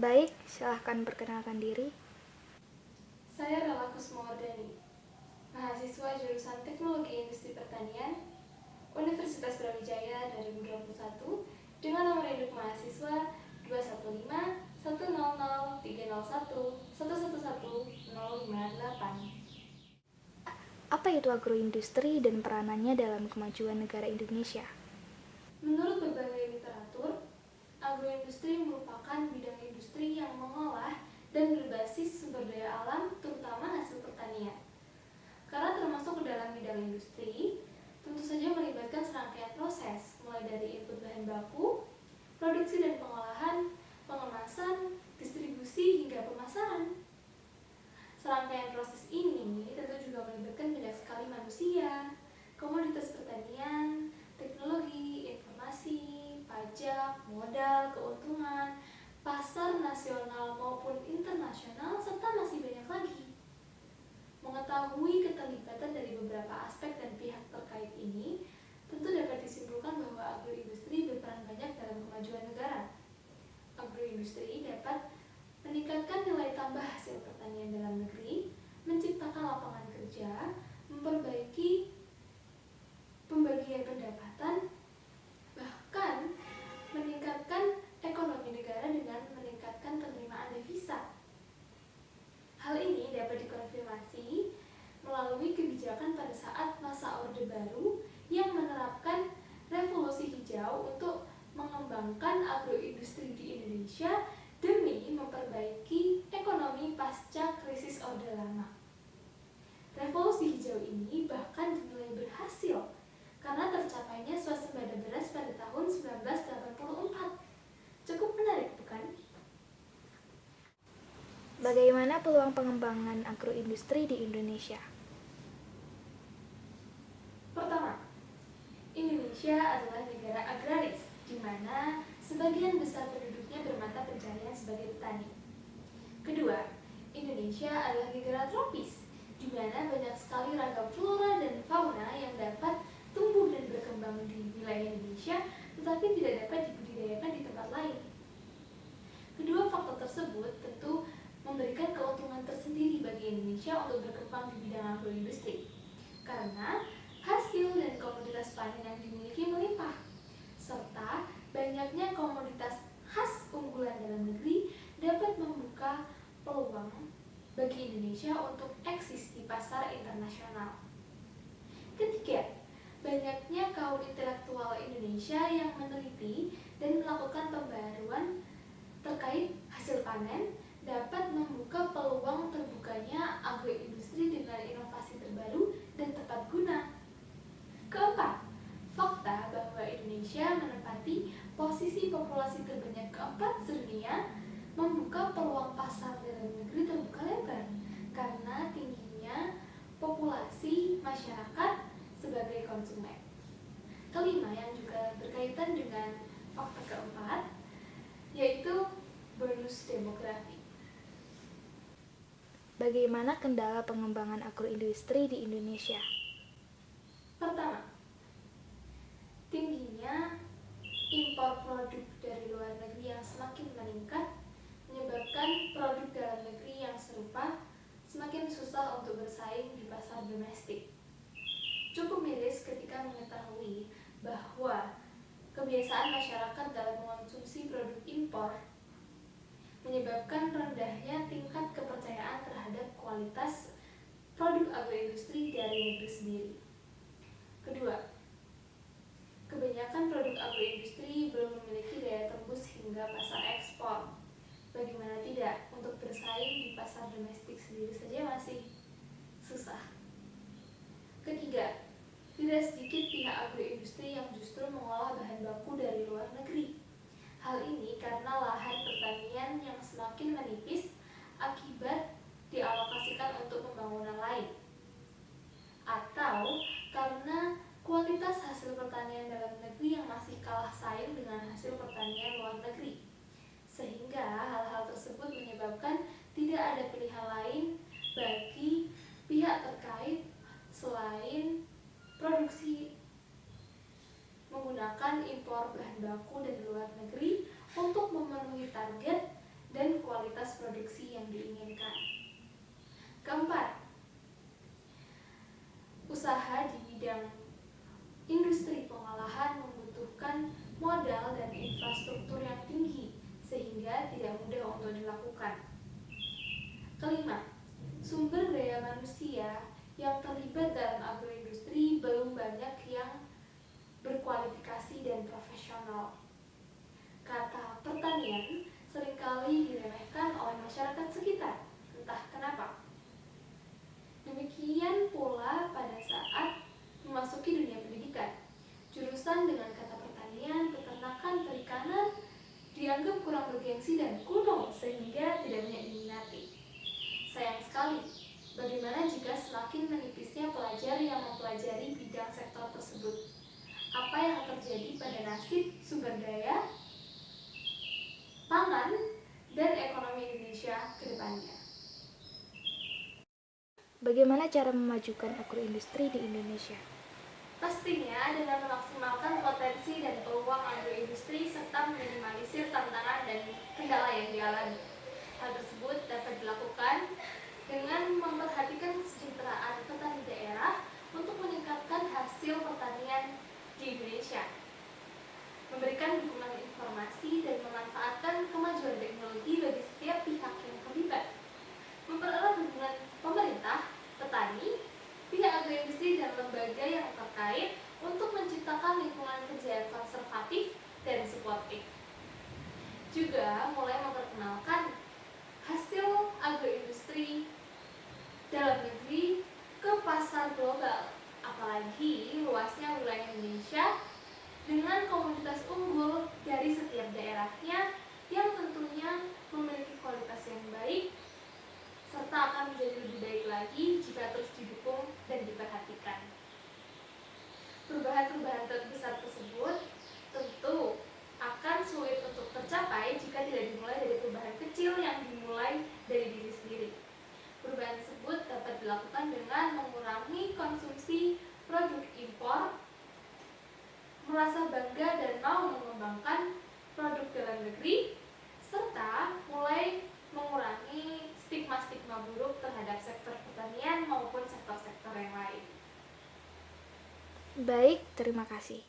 Baik, silahkan perkenalkan diri. Saya Rela Kusmawardani, mahasiswa jurusan Teknologi Industri Pertanian, Universitas Brawijaya 2021 dengan nomor induk mahasiswa 215-100-301-111-058. Apa itu agroindustri dan peranannya dalam kemajuan negara Indonesia? Menurut berbagai literatur, agroindustri merupakan bidang industri yang mengolah dan berbasis sumber daya alam, terutama hasil pertanian. Karena termasuk ke dalam bidang industri, tentu saja melibatkan serangkaian proses, mulai dari input bahan baku, produksi dan pengolahan, pengemasan, distribusi hingga pemasaran. Serangkaian proses ini tentu juga melibatkan banyak sekali manusia, komoditas pertanian, teknologi, informasi, pajak, modal, keuntungan, pasar nasional maupun internasional, serta masih banyak lagi. Mengetahui keterlibatan dari beberapa aspek dan pihak terkait ini, tentu dapat disimpulkan bahwa agroindustri berperan banyak dalam kemajuan negara. Agroindustri dapat meningkatkan nilai tambah hasil pertanian dalam negeri, menciptakan lapangan kerja, memperbaiki pembagian pendapatan, bahkan meningkatkan ekonomi negara dengan meningkatkan penerimaan devisa. Hal ini dapat dikonfirmasi melalui kebijakan pada saat masa Orde Baru yang menerapkan revolusi hijau untuk mengembangkan agroindustri di Indonesia demi memperbaiki ekonomi pasca krisis Orde Lama. Revolusi hijau ini bahkan dinilai berhasil karena tercapainya swasembada beras pada tahun 1984. Cukup menarik, bukan? Bagaimana peluang pengembangan agroindustri di Indonesia? Pertama, Indonesia adalah negara agraris, di mana sebagian besar penduduknya bermata pencaharian sebagai petani. Kedua, Indonesia adalah negara tropis, di mana banyak sekali ragam flora dan fauna yang dapat tumbuh dan berkembang di wilayah Indonesia, tetapi tidak dapat dibudidayakan di tempat lain. Kedua faktor tersebut tentu memberikan keuntungan tersendiri bagi Indonesia untuk berkembang di bidang agroindustri, karena hasil dan komoditas panen yang dimiliki melimpah, serta banyaknya komoditas khas unggulan dalam negeri dapat membuka peluang bagi Indonesia untuk eksis di pasar internasional. Ketiga, banyaknya kaum intelektual Indonesia yang meneliti dan melakukan pembaruan terkait hasil panen dapat membuka peluang terbukanya agroindustri dengan inovasi terbaru dan tepat guna. Keempat, fakta bahwa Indonesia menempati posisi populasi terbanyak keempat sedunia membuka peluang pasar dalam negeri terbuka lebar karena tingginya populasi masyarakat sebagai konsumen. Kelima, yang juga berkaitan dengan fakta keempat, yaitu bonus demografi. Bagaimana kendala pengembangan agroindustri di Indonesia? Pertama, tingginya impor produk dari luar negeri yang semakin meningkat menyebabkan produk dalam negeri yang serupa semakin susah untuk bersaing di pasar domestik. Cukup miris ketika mengetahui bahwa kebiasaan masyarakat dalam mengonsumsi produk impor menyebabkan rendahnya tingkat kepercayaan terhadap kualitas produk agroindustri dari negeri sendiri. Kedua, kebanyakan produk agroindustri belum memiliki daya tembus hingga pasar ekspor. Bagaimana tidak, untuk bersaing di pasar domestik sendiri saja masih susah. Ketiga, tidak sedikit pihak agroindustri yang justru mengolah bahan baku dari luar negeri. Hal ini karena lahan pertanian yang semakin menipis akibat dialokasikan untuk pembangunan lain, atau karena kualitas hasil pertanian dalam negeri yang masih kalah saing dengan hasil pertanian luar negeri, sehingga hal-hal tersebut menyebabkan tidak ada pilihan lain bagi pihak terkait selain produksi menggunakan impor bahan baku dari luar negeri untuk memenuhi target dan yang diinginkan. Keempat, usaha di bidang industri pengolahan membutuhkan modal dan infrastruktur yang tinggi sehingga tidak mudah untuk dilakukan. Kelima, sumber daya manusia yang terlibat dalam agroindustri belum banyak yang berkualifikasi dan profesional. Kata pertanian seringkali diremehkan oleh masyarakat sekitar, entah kenapa. Demikian pula pada saat memasuki dunia pendidikan. Jurusan dengan kata pertanian, peternakan, perikanan dianggap kurang bergengsi dan kuno sehingga tidak banyak diminati. Sayang sekali, bagaimana jika semakin menipisnya pelajar yang mempelajari bidang sektor tersebut? Apa yang akan terjadi pada nasib sumber daya, pangan, dan ekonomi Indonesia ke depannya? Bagaimana cara memajukan agroindustri di Indonesia? Pastinya dengan memaksimalkan potensi dan peluang agroindustri serta meminimalisir tantangan dan kendala yang dialami. Hal tersebut dapat dilakukan dengan memperhatikan kesejahteraan petani daerah untuk meningkatkan hasil pertanian di Indonesia, memberikan dukungan informasi dan memanfaatkan kemajuan teknologi bagi setiap pihak yang terlibat, mempererat hubungan pemerintah, petani, pihak agroindustri dan lembaga yang terkait untuk menciptakan lingkungan kerja yang konservatif dan suportif. Juga mulai memperkenalkan hasil agroindustri dalam negeri ke pasar global, apalagi luasnya wilayah Indonesia dengan komoditas unggul dari setiap daerahnya yang tentunya memiliki kualitas yang baik serta akan menjadi lebih baik lagi jika terus didukung dan diperhatikan. Perubahan-perubahan terbesar tersebut tentu akan sulit untuk tercapai jika tidak dimulai dari perubahan kecil yang dimulai dari diri sendiri. Perubahan tersebut dapat dilakukan dengan mengurangi konsumsi produk impor, merasa bangga dan mau mengembangkan produk dalam negeri, serta mulai mengurangi stigma-stigma buruk terhadap sektor pertanian maupun sektor-sektor yang lain. Baik, terima kasih.